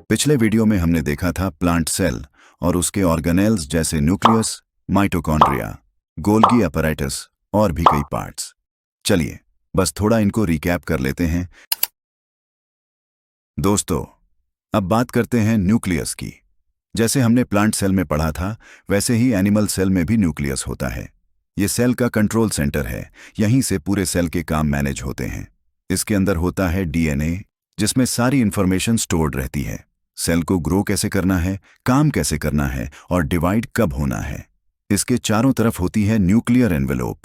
पिछले वीडियो में हमने देखा था प्लांट सेल और उसके ऑर्गेनेल्स जैसे न्यूक्लियस, माइटोकॉन्ड्रिया, गोल्गी अपैरेटस और भी कई पार्ट्स। चलिए बस थोड़ा इनको रिकैप कर लेते हैं। दोस्तों, अब बात करते हैं न्यूक्लियस की। जैसे हमने प्लांट सेल में पढ़ा था, वैसे ही एनिमल सेल में भी न्यूक्लियस होता है। ये सेल का कंट्रोल सेंटर है, यहीं से पूरे सेल के काम मैनेज होते हैं। इसके अंदर होता है डीएनए, जिसमें सारी इंफॉर्मेशन स्टोर्ड रहती है। सेल को ग्रो कैसे करना है, काम कैसे करना है और डिवाइड कब होना है। इसके चारों तरफ होती है न्यूक्लियर एनवेलोप,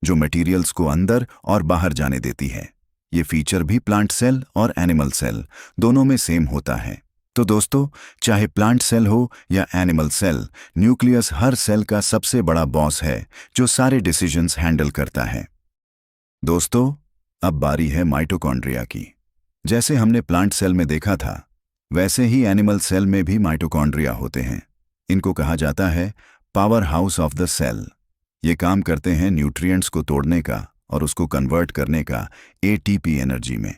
जो मटेरियल्स को अंदर और बाहर जाने देती है। ये फीचर भी प्लांट सेल और एनिमल सेल दोनों में सेम होता है। तो दोस्तों, चाहे प्लांट सेल हो या एनिमल सेल, न्यूक्लियस हर सेल का सबसे बड़ा बॉस है, जो सारे डिसीजंस हैंडल करता है। दोस्तों, अब बारी है माइटोकॉन्ड्रिया की। जैसे हमने प्लांट सेल में देखा था, वैसे ही एनिमल सेल में भी माइटोकॉन्ड्रिया होते हैं। इनको कहा जाता है power house of the cell. ये काम करते हैं न्यूट्रिएंट्स को तोड़ने का और उसको कन्वर्ट करने का एटीपी एनर्जी में।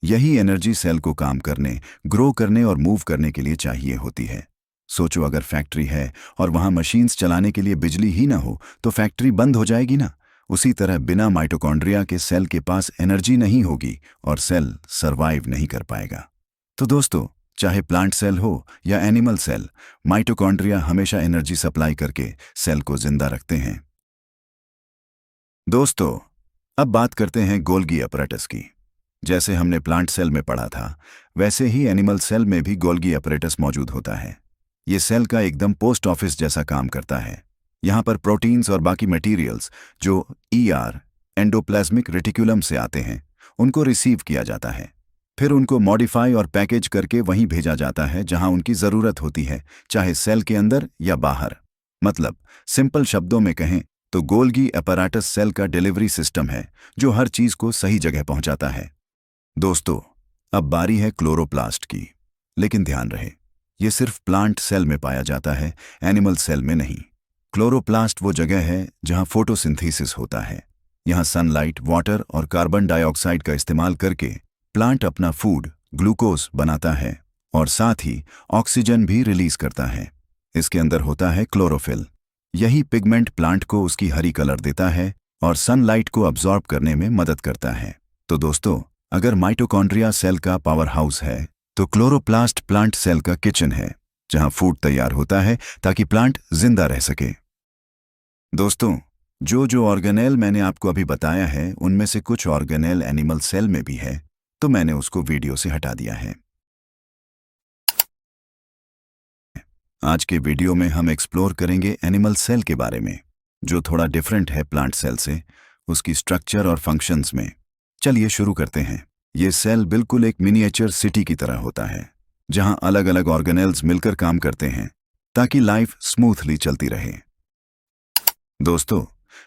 यही एनर्जी सेल को काम करने, ग्रो करने और मूव करने के लिए चाहिए होती है। सोचो, अगर फैक्ट्री है और वहां मशीन्स चलाने के लिए बिजली ही ना हो तो फैक्ट्री बंद हो जाएगी ना। उसी तरह बिना माइटोकॉन्ड्रिया के सेल के पास एनर्जी नहीं होगी और सेल सर्वाइव नहीं कर पाएगा। तो दोस्तों, चाहे प्लांट सेल हो या एनिमल सेल, माइटोकॉन्ड्रिया हमेशा एनर्जी सप्लाई करके सेल को जिंदा रखते हैं। दोस्तों, अब बात करते हैं गोल्गी अपैरेटस की। जैसे हमने प्लांट सेल में पढ़ा था, वैसे ही एनिमल सेल में भी गोल्गी अपैरेटस मौजूद होता है। ये सेल का एकदम पोस्ट ऑफिस जैसा काम करता है। यहाँ पर प्रोटीन्स और बाकी मटेरियल्स जो ईआर, एंडोप्लाज्मिक रेटिकुलम से आते हैं, उनको रिसीव किया जाता है। फिर उनको मॉडिफाई और पैकेज करके वहीं भेजा जाता है जहां उनकी ज़रूरत होती है, चाहे सेल के अंदर या बाहर। मतलब सिंपल शब्दों में कहें तो गोल्गी अपैरेटस सेल का डिलीवरी सिस्टम है, जो हर चीज को सही जगह पहुंचाता है। दोस्तों, अब बारी है क्लोरोप्लास्ट की। लेकिन ध्यान रहे, ये सिर्फ प्लांट सेल में पाया जाता है, एनिमल सेल में नहीं। क्लोरोप्लास्ट वो जगह है जहां फोटोसिंथेसिस होता है। यहाँ सनलाइट, वाटर और कार्बन डाइऑक्साइड का इस्तेमाल करके प्लांट अपना फूड ग्लूकोज बनाता है और साथ ही ऑक्सीजन भी रिलीज करता है। इसके अंदर होता है क्लोरोफिल। यही पिगमेंट प्लांट को उसकी हरी कलर देता है और सनलाइट को अब्जॉर्ब करने में मदद करता है। तो दोस्तों, अगर माइटोकॉन्ड्रिया सेल का पावर हाउस है, तो क्लोरोप्लास्ट प्लांट सेल का किचन है, जहां फूड तैयार होता है ताकि प्लांट जिंदा रह सके। दोस्तों, जो ऑर्गेनेल मैंने आपको अभी बताया है, उनमें से कुछ ऑर्गेनेल एनिमल सेल में भी है, तो मैंने उसको वीडियो से हटा दिया है। आज के वीडियो में हम एक्सप्लोर करेंगे एनिमल सेल के बारे में, जो थोड़ा डिफरेंट है प्लांट सेल से, उसकी स्ट्रक्चर और फंक्शंस में। चलिए शुरू करते हैं। ये सेल बिल्कुल एक मिनिएचर सिटी की तरह होता है, जहां अलग अलग ऑर्गेनेल्स मिलकर काम करते हैं ताकि लाइफ स्मूथली चलती रहे। दोस्तों,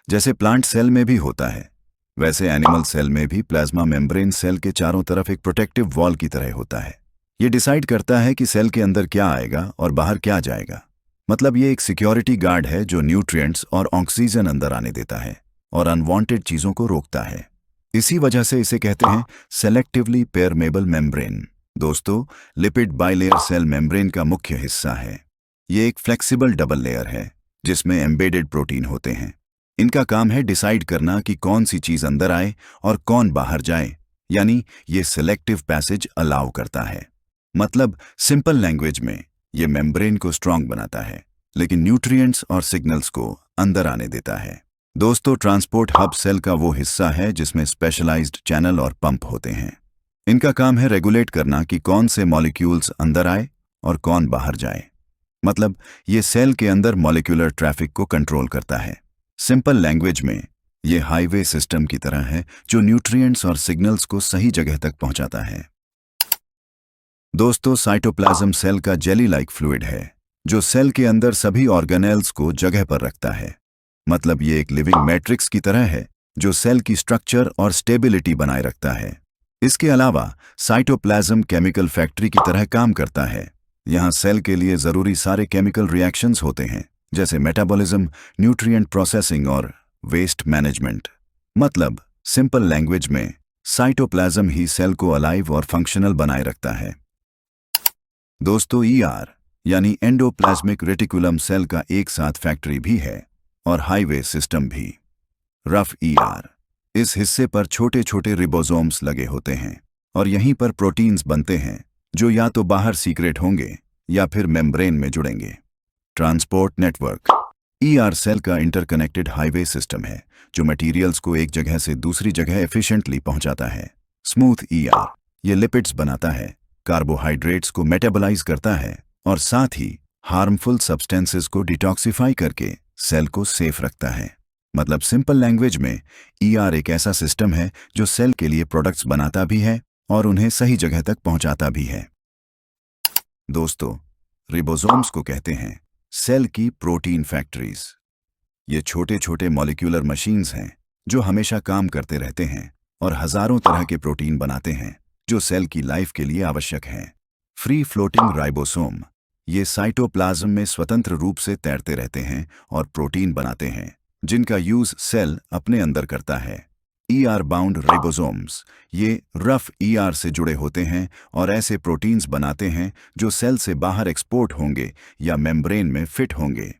जैसे प्लांट सेल में भी होता है, वैसे एनिमल सेल में भी प्लाज्मा मेम्ब्रेन सेल के चारों तरफ एक प्रोटेक्टिव वॉल की तरह होता है। ये डिसाइड करता है कि सेल के अंदर क्या आएगा और बाहर क्या जाएगा। मतलब ये एक सिक्योरिटी गार्ड है जो न्यूट्रिएंट्स और ऑक्सीजन अंदर आने देता है और अनवांटेड चीजों को रोकता है। इसी वजह से इसे कहते हैं सेलेक्टिवली पेरमेबल मेम्ब्रेन। दोस्तों, लिपिड बाइलेयर सेल मेम्ब्रेन का मुख्य हिस्सा है। ये एक फ्लेक्सिबल डबल लेयर है जिसमें एम्बेडेड प्रोटीन होते हैं। इनका काम है डिसाइड करना कि कौन सी चीज अंदर आए और कौन बाहर जाए, यानी ये सिलेक्टिव पैसेज अलाउ करता है। मतलब सिंपल लैंग्वेज में, ये मेम्ब्रेन को स्ट्रांग बनाता है, लेकिन न्यूट्रिएंट्स और सिग्नल्स को अंदर आने देता है। दोस्तों, ट्रांसपोर्ट हब सेल का वो हिस्सा है जिसमें स्पेशलाइज्ड चैनल और पंप होते हैं। इनका काम है रेगुलेट करना कि कौन से मॉलिक्यूल्स अंदर आए और कौन बाहर जाए। मतलब ये सेल के अंदर मॉलिक्यूलर ट्रैफिक को कंट्रोल करता है। सिंपल लैंग्वेज में, ये हाईवे सिस्टम की तरह है जो न्यूट्रिएंट्स और सिग्नल्स को सही जगह तक पहुंचाता है। दोस्तों, साइटोप्लाज्म सेल का जेली लाइक फ्लूइड है जो सेल के अंदर सभी ऑर्गेनेल्स को जगह पर रखता है। मतलब ये एक लिविंग मैट्रिक्स की तरह है जो सेल की स्ट्रक्चर और स्टेबिलिटी बनाए रखता है। इसके अलावा साइटोप्लाज्म केमिकल फैक्ट्री की तरह काम करता है। यहाँ सेल के लिए जरूरी सारे केमिकल रिएक्शंस होते हैं, जैसे मेटाबॉलिज्म, न्यूट्रिएंट प्रोसेसिंग और वेस्ट मैनेजमेंट। मतलब सिंपल लैंग्वेज में साइटोप्लाज्म ही सेल को अलाइव और फंक्शनल बनाए रखता है। दोस्तों, ईआर यानी एंडोप्लाज्मिक रेटिकुलम सेल का एक साथ फैक्ट्री भी है और हाईवे सिस्टम भी। रफ ईआर, इस हिस्से पर छोटे छोटे रिबोसोम्स लगे होते हैं और यहीं पर प्रोटीन्स बनते हैं जो या तो बाहर सीक्रेट होंगे या फिर मेम्ब्रेन में जुड़ेंगे। ट्रांसपोर्ट नेटवर्क, ईआर सेल का इंटरकनेक्टेड हाईवे सिस्टम है जो मटेरियल्स को एक जगह से दूसरी जगह एफिशिएंटली पहुंचाता है। स्मूथ ईआर, ये लिपिड्स बनाता है, कार्बोहाइड्रेट्स को मेटाबोलाइज करता है और साथ ही हार्मफुल सब्सटेंसेस को डिटॉक्सिफाई करके सेल को सेफ रखता है। मतलब सिंपल लैंग्वेज में ईआर एक ऐसा सिस्टम है जो सेल के लिए प्रोडक्ट्स बनाता भी है और उन्हें सही जगह तक पहुंचाता भी है। दोस्तों, रिबोसोम्स को कहते हैं सेल की प्रोटीन फैक्ट्रीज। ये छोटे छोटे मॉलिक्यूलर मशीन्स हैं जो हमेशा काम करते रहते हैं और हजारों तरह के प्रोटीन बनाते हैं जो सेल की लाइफ के लिए आवश्यक हैं। फ्री फ्लोटिंग राइबोसोम, ये साइटोप्लाज्म में स्वतंत्र रूप से तैरते रहते हैं और प्रोटीन बनाते हैं जिनका यूज सेल अपने अंदर करता है। ईआर बाउंड राइबोसोम्स, ये रफ ईआर से जुड़े होते हैं और ऐसे प्रोटीन्स बनाते हैं जो सेल से बाहर एक्सपोर्ट होंगे या मेम्ब्रेन में फिट होंगे।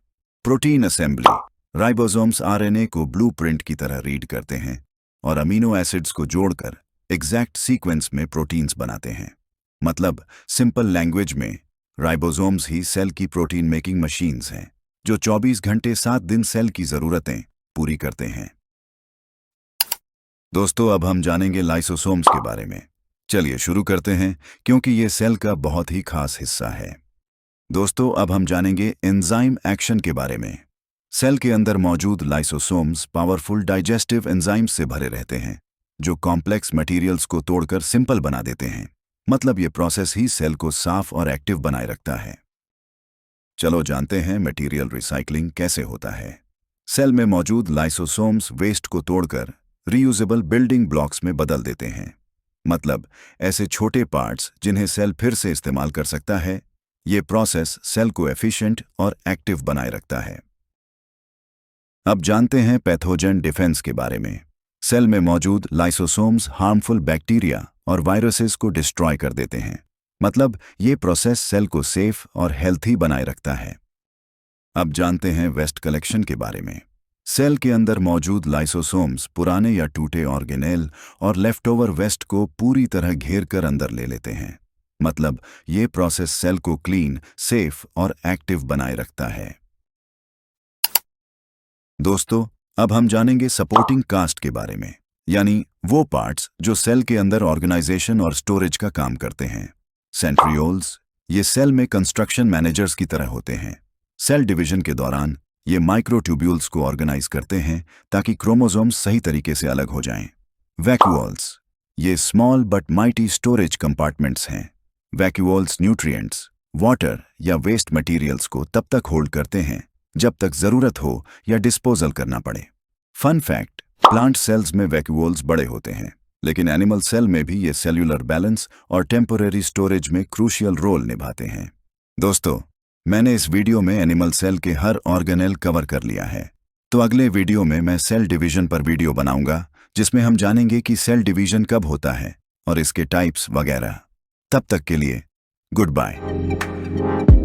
प्रोटीन असेंबली, राइबोसोम्स आरएनए को ब्लूप्रिंट की तरह रीड करते हैं और अमीनो एसिड्स को जोड़कर एग्जैक्ट सीक्वेंस में प्रोटीन्स बनाते हैं। मतलब सिंपल लैंग्वेज में राइबोसोम्स ही सेल की प्रोटीन मेकिंग मशीन्स हैं जो 24 घंटे 7 दिन सेल की जरूरतें पूरी करते हैं। दोस्तों, अब हम जानेंगे लाइसोसोम्स के बारे में। चलिए शुरू करते हैं क्योंकि ये सेल का बहुत ही खास हिस्सा है। दोस्तों, अब हम जानेंगे एंजाइम एक्शन के बारे में। सेल के अंदर मौजूद लाइसोसोम्स पावरफुल डाइजेस्टिव एंजाइम्स से भरे रहते हैं जो कॉम्प्लेक्स मटेरियल्स को तोड़कर सिंपल बना देते हैं। मतलब ये प्रोसेस ही सेल को साफ और एक्टिव बनाए रखता है। चलो जानते हैं मटेरियल रिसाइकलिंग कैसे होता है। सेल में मौजूद लाइसोसोम्स वेस्ट को तोड़कर रीयूजेबल बिल्डिंग ब्लॉक्स में बदल देते हैं। मतलब ऐसे छोटे पार्ट्स जिन्हें सेल फिर से इस्तेमाल कर सकता है। ये प्रोसेस सेल को एफिशिएंट और एक्टिव बनाए रखता है। अब जानते हैं पैथोजन डिफेंस के बारे में। सेल में मौजूद लाइसोसोम्स हार्मफुल बैक्टीरिया और वायरसेस को डिस्ट्रॉय कर देते हैं। मतलब ये प्रोसेस सेल को सेफ और हेल्थी बनाए रखता है। अब जानते हैं वेस्ट कलेक्शन के बारे में। सेल के अंदर मौजूद लाइसोसोम्स पुराने या टूटे ऑर्गेनेल और लेफ्टओवर वेस्ट को पूरी तरह घेर कर अंदर ले लेते हैं। मतलब ये प्रोसेस सेल को क्लीन, सेफ और एक्टिव बनाए रखता है। दोस्तों, अब हम जानेंगे सपोर्टिंग कास्ट के बारे में, यानी वो पार्ट्स जो सेल के अंदर ऑर्गेनाइजेशन और स्टोरेज का काम करते हैं। सेंट्रियोल्स, ये सेल में कंस्ट्रक्शन मैनेजर्स की तरह होते हैं। सेल डिवीजन के दौरान ये माइक्रोट्यूब्यूल्स को ऑर्गेनाइज करते हैं ताकि क्रोमोसोम्स सही तरीके से अलग हो जाएं। वैक्यूल्स, ये small but mighty storage compartments हैं। वैक्यूल्स न्यूट्रिएंट्स, वाटर या वेस्ट मटेरियल्स को तब तक होल्ड करते हैं जब तक जरूरत हो या डिस्पोजल करना पड़े। फन फैक्ट, प्लांट सेल्स में वैक्यूल्स बड़े होते हैं, लेकिन एनिमल सेल में भी ये सेल्यूलर बैलेंस और टेम्पररी स्टोरेज में क्रूशियल रोल निभाते हैं। दोस्तों, मैंने इस वीडियो में एनिमल सेल के हर ऑर्गेनेल कवर कर लिया है। तो अगले वीडियो में मैं सेल डिवीजन पर वीडियो बनाऊंगा जिसमें हम जानेंगे कि सेल डिवीजन कब होता है और इसके टाइप्स वगैरह। तब तक के लिए गुड बाय।